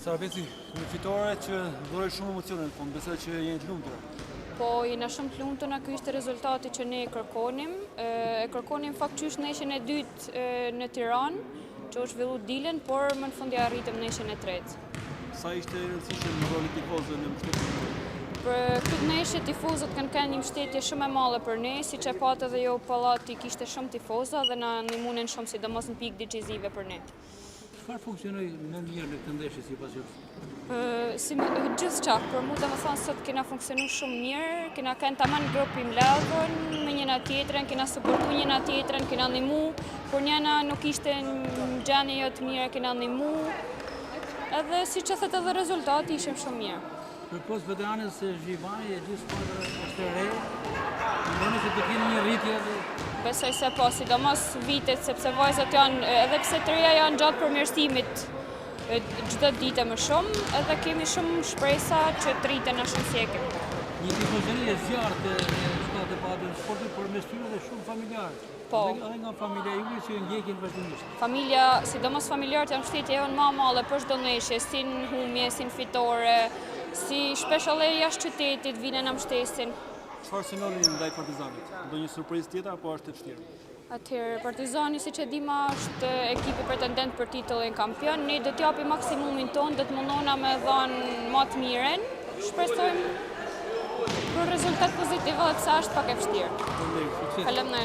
Sarabeci, një fitore që dhuroi shumë emocione në fund, besoj që jeni të lumtur. Po, jena shumë të lumtuna, ky ishte rezultati që ne e kërkonim. E kërkonim fakt qysh neshin e dytë në Tiranë, që u zhvillu dilen, por më në fund ja arritëm neshin e tretë. Sa ishte e rëndësishme rolli i tifozëve në mbështetjen? Për këtë neshje tifozët kanë një mbështetje shumë e madhe për ne, siç e patë edhe jo pallati kishte shumë tifoza dhe na ndihmunin shumë, sidomos në pikë decisive për ne. Çfarë funksionoi më mirë në këtë ndeshje sipas jush? Si gjithçka, për mua domethënë sot kena funksionu shumë mirë, kena kanë tamam grupi mbledhur me njëna tjetrën, kena suportu njëna tjetrën, kena ndihmu, kur njëna nuk ishte në gjendje jo të mirë, kena ndihmu. Edhe siç e thotë edhe rezultati ishim shumë mirë. Përpos veteranës së Zhivani e gjithë skuadra është e re, mendoni se do keni një rritje dhe Besoj se po, sidomos vitet, sepse vajzat janë, edhe pse të reja janë gjatë përmirësimit çdo ditë më shumë, edhe kemi shumë shpresa që të rriten a shumë sjekim. një tifozëri e zjarrt e shkollat e padë në sportit, por mes tyre dhe shumë familjar. Po. Edhe nga familja juve që ndjekin vazhdimisht. Familja, sidomos familjarët janë shtetje jonë më e madhe për çdo ndeshje, si në humje, si në fitore, si shpesh edhe jashtë qytetit vinen na mbështesin. Çfarë synoni ndaj Partizanit? Ndonjë surprizë tjetër apo është e vështirë? Atëherë, Partizani, siç e dima, është ekipi pretendent për titullin kampion. Ne do t'japim maksimumin ton, do të mundona me dhënë më të mirën. Shpresojmë për rezultat pozitiv edhe pse është pak e vështirë. Faleminderit. Faleminderit.